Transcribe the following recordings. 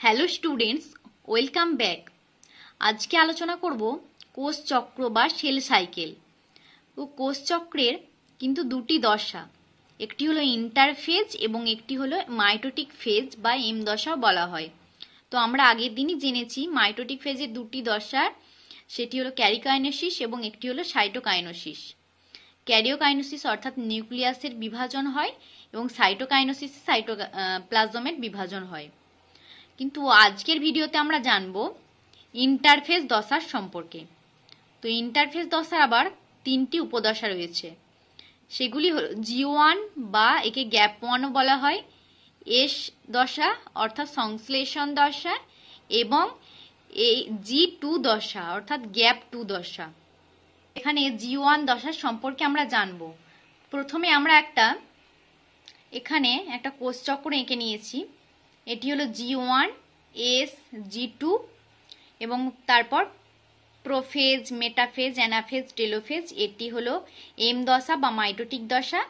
Hello students, welcome back. আজকে আলোচনা করব কোষ চক্র বা সেল সাইকেল। তো কোষ চক্রের কিন্তু দুটি দশা, একটি হলো ইন্টারফেজ এবং একটি হলো মাইটোটিক ফেজ বা এম দশা বলা হয়। তো আমরা আগের দিনই জেনেছি মাইটোটিক ফেজের দুটি দশা, সেটি হলো ক্যারিকাইনেসিস এবং একটি হলো সাইটোকাইনেসিস। ক্যারিওকাইনেসিস অর্থাৎ নিউক্লিয়াসের বিভাজন হয় এবং সাইটোকাইনেসিস সাইটোপ্লাজমের বিভাজন হয়। কিন্তু আজকের ভিডিওতে আমরা জানব ইন্টারফেজ দশার সম্পর্কে। তো ইন্টারফেজ দশার আবার তিনটি উপদশা রয়েছে, সেগুলি হল G1 বা একে গ্যাপ 1ও বলা হয়, এস দশা অর্থাৎ সংশ্লেষণ দশা এবং এই G2 দশা অর্থাৎ গ্যাপ 2 দশা। এখানে G1 দশার সম্পর্কে আমরা জানব। প্রথমে আমরা এখানে একটা কোষ চক্র এঁকে নিয়েছি। এটি হলো G1, S, G2 এবং তারপর প্রোফেজ, মেটাফেজ, অ্যানাফেজ, টেলোফেজ। এটি হলো এম দশা বা মাইটোটিক দশা,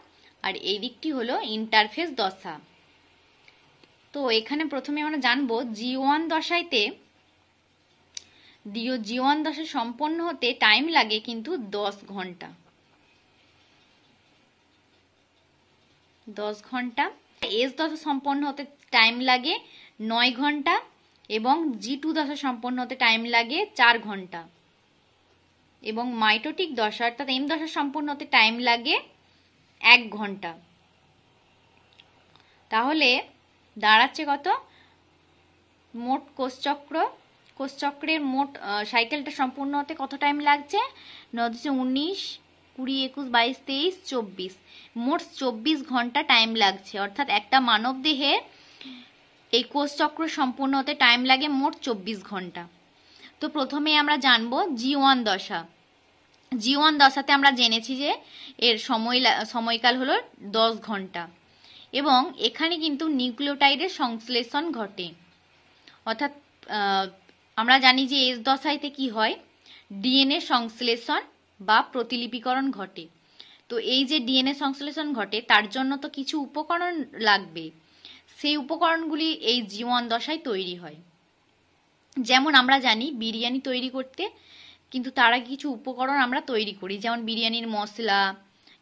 আর এই দিকটি হলো ইন্টারফেজ দশা। তো এখানে প্রথমে আমরা জানবো G1 দশাতে G1 দশা সম্পন্ন হতে টাইম লাগে কিন্তু 10 ঘন্টা। 10 ঘন্টা। এস দশা সম্পন্ন হতে টাইম লাগে 9 ঘন্টা এবং G2 দশা সম্পন্ন হতে টাইম লাগে 4 ঘন্টা এবং মাইটোটিক দশা অর্থাৎ এম দশা সম্পন্ন হতে টাইম লাগে 1 ঘন্টা। তাহলে দাঁড়াচ্ছে কত? মোট কোষচক্রের মোট সাইকেলটা সম্পূর্ণ হতে কত টাইম লাগছে? 19, 20, 21, 22, 23, 24, মোট 24 ঘন্টা টাইম লাগছে। অর্থাৎ একটা মানব দেহে এই কোষচক্র সম্পূর্ণ হতে টাইম লাগে মোট 24 ঘন্টা। তো প্রথমে আমরা জানবো G1 দশা। G1 দশাতে আমরা জেনেছি যে এর সময়কাল হলো 10 ঘন্টা এবং এখানে কিন্তু নিউক্লিওটাইডের সংশ্লেষণ ঘটে। অর্থাৎ আমরা জানি যে এস দশাতে কি হয়, ডিএনএ সংশ্লেষণ বা প্রতিলিপিকরণ ঘটে। তো এই যে ডিএনএ সংশ্লেষণ ঘটে তার জন্য তো কিছু উপকরণ লাগবে, সেই উপকরণগুলি এই G1 দশায় তৈরি হয়। যেমন আমরা জানি বিরিয়ানি তৈরি করতে কিন্তু তার আগে কিছু উপকরণ আমরা তৈরি করি, যেমন বিরিয়ানির মশলা,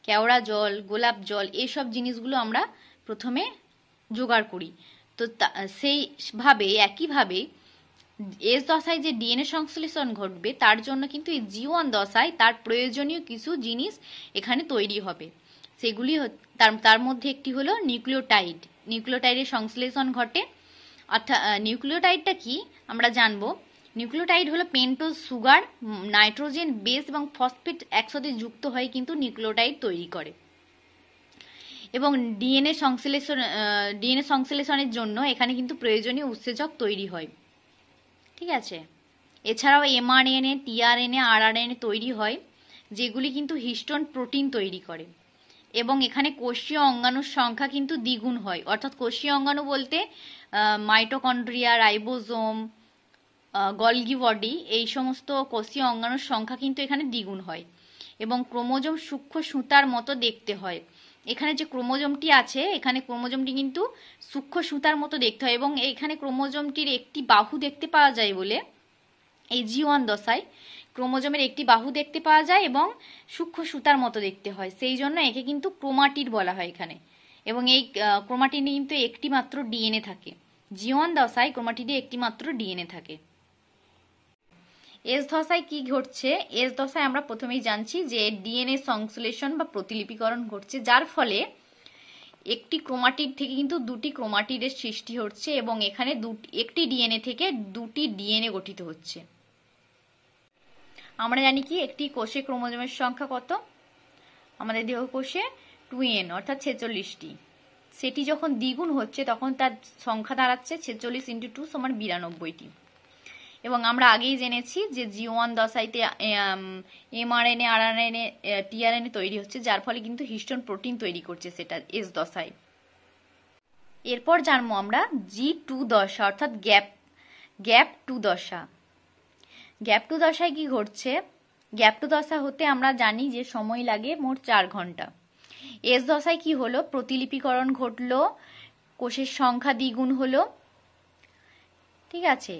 কেওড়া জল, গোলাপ জল, এইসব জিনিসগুলো আমরা প্রথমে জোগাড় করি। তো সেইভাবে একইভাবে এস দশায় যে ডিএনএ সংশ্লেষণ ঘটবে তার জন্য কিন্তু এই G1 দশায় তার প্রয়োজনীয় কিছু জিনিস এখানে তৈরি হবে। সেগুলি তার মধ্যে একটি হলো নিউক্লিওটাইডের সংশ্লেষণ ঘটে। অর্থাৎ নিউক্লিওটাইডটা কি আমরা জানবো। নিউক্লিওটাইড হলো পেন্টোজ সুগার, নাইট্রোজেন বেস এবং ফসফেট একসাথে যুক্ত হয়ে কিন্তু নিউক্লিওটাইড তৈরি করে এবং ডিএনএ সংশ্লেষণের জন্য এখানে কিন্তু প্রয়োজনীয় উৎসেচক তৈরি হয়। ঠিক আছে। এছাড়াও এমআরএনএ, টিআরএনএ, আরআরএনএ তৈরি হয়, যেগুলি কিন্তু হিস্টোন প্রোটিন তৈরি করে এবং এখানে কোষীয় অঙ্গাণুর সংখ্যা কিন্তু দ্বিগুণ হয়। অর্থাৎ কোষীয় অঙ্গাণু বলতে মাইটোকন্ড্রিয়া, রাইবোজোম, গলগি বডি, এই সমস্ত কোষীয় অঙ্গাণুর সংখ্যা কিন্তু এখানে দ্বিগুণ হয় এবং ক্রোমোজোম সূক্ষ্ম সুতার মতো দেখতে হয়। এখানে যে ক্রোমোজোমটি আছে, এখানে ক্রোমোজোমটি কিন্তু সূক্ষ্ম সুতার মতো দেখতে হয় এবং এখানে ক্রোমোজোমটির একটি বাহু দেখতে পাওয়া যায় বলে এই G1 দশায় ক্রোমোজোমের একটি বাহু দেখতে পাওয়া যায় এবং সূক্ষ্ম সুতার মতো দেখতে হয়, সেই জন্য একে কিন্তু ক্রোমাটিড বলা হয় এখানে। এবং এই ক্রোমাটিডে কিন্তু একটি মাত্র ডিএনএ থাকে। G1 দশায় ক্রোমাটিডে একটি মাত্র ডিএনএ থাকে। এস দশায় কি ঘটছে? এস দশায় আমরা প্রথমেই জানছি যে ডিএনএ সংশ্লেষণ বা প্রতিলিপিকরণ ঘটছে, যার ফলে একটি ক্রোমাটিড থেকে কিন্তু দুটি ক্রোমাটিডের সৃষ্টি হচ্ছে এবং এখানে একটি ডিএনএ থেকে দুটি ডিএনএ গঠিত হচ্ছে। আমরা জানি কি একটি কোষে ক্রোমোজোমের সংখ্যা কত? আমাদের দেহকোষে 2n অর্থাৎ 46টি। সেটি যখন দ্বিগুণ হচ্ছে তখন তার সংখ্যা দাঁড়াচ্ছে 46 × 2 = 92টি। এবং আমরা আগেই জেনেছি যে G1 দশাইতে এমআরএনএ, আরআরএনএ, টিআরএনএ তৈরি হচ্ছে, যার ফলে কিন্তু হিস্টোন প্রোটিন তৈরি করছে সেটা এস দশায়। এরপর জানবো আমরা G2 দশা অর্থাৎ গ্যাপ 2 দশা। গ্যাপ 2 দশায় কি ঘটছে? গ্যাপ 2 দশা হতে আমরা জানি যে সময় লাগে মোট 4 ঘন্টা। এস দশায় কি হলো? প্রতিলিপিকরণ ঘটলো, কোষের সংখ্যা দ্বিগুণ হলো ঠিক আছে,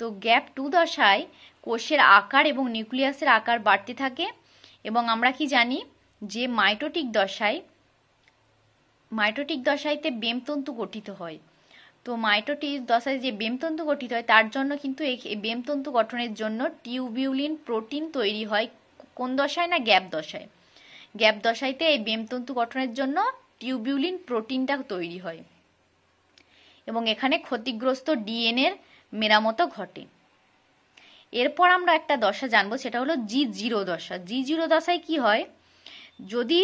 তো গ্যাপ 2 দশায় কোষের আকার এবং নিউক্লিয়াসের আকার বাড়তে থাকে এবং আমরা কি জানি যে মাইটোটিক দশাইতে বেমতন্তু গঠিত হয়। তো মাইটোটিক দশায় যে বেমতন্তু গঠিত হয় তার জন্য কিন্তু এই বেমতন্তু গঠনের জন্য টিউবিউলিন প্রোটিন তৈরি হয় কোন দশায় না গ্যাপ দশায়। গ্যাপ দশাইতে এই বেমতন্তু গঠনের জন্য টিউবিউলিন প্রোটিনটা তৈরি হয় এবং এখানে ক্ষতিগ্রস্ত ডিএনএর মেরামতও ঘটে। এরপর আমরা একটা দশা জানবো, সেটা হলো G0 দশা। G0 দশায় কি হয়, যদি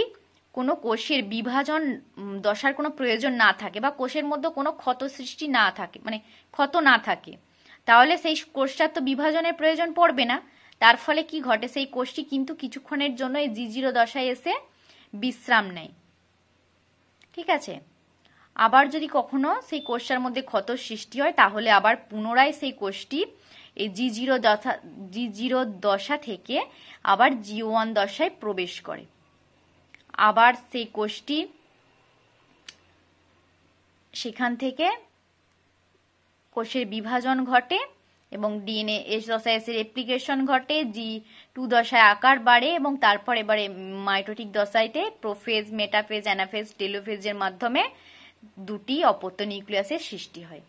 কোনো কোষের বিভাজন দশার কোনো প্রয়োজন না থাকে বা কোষের মধ্যে কোনো ক্ষত সৃষ্টি না থাকে, মানে ক্ষত না থাকে, তাহলে সেই কোষটার তো বিভাজনের প্রয়োজন পড়বে না। তার ফলে কি ঘটে, সেই কোষটি কিন্তু কিছুক্ষণের জন্য এই G0 দশায় এসে বিশ্রাম নেয়। ঠিক আছে, আবার যদি কখনো সেই কোষটার মধ্যে ক্ষত সৃষ্টি হয় তাহলে আবার পুনরায় সেই কোষটি এই G0 দশা থেকে আবার G1 দশায় প্রবেশ করে। আবার সেই কোষটি সেখান থেকে কোষের বিভাজন ঘটে এবং ডিএনএ এস দশায় এসে রেপ্লিকেশন ঘটে, G2 দশায় আকার বাড়ে এবং তারপর এবারে মাইটোটিক দশাইতে প্রোফেজ, মেটাফেজ, অ্যানাফেজ, টেলোফেজের মাধ্যমে দুটি অপত্য নিউক্লিয়াসের সৃষ্টি হয়।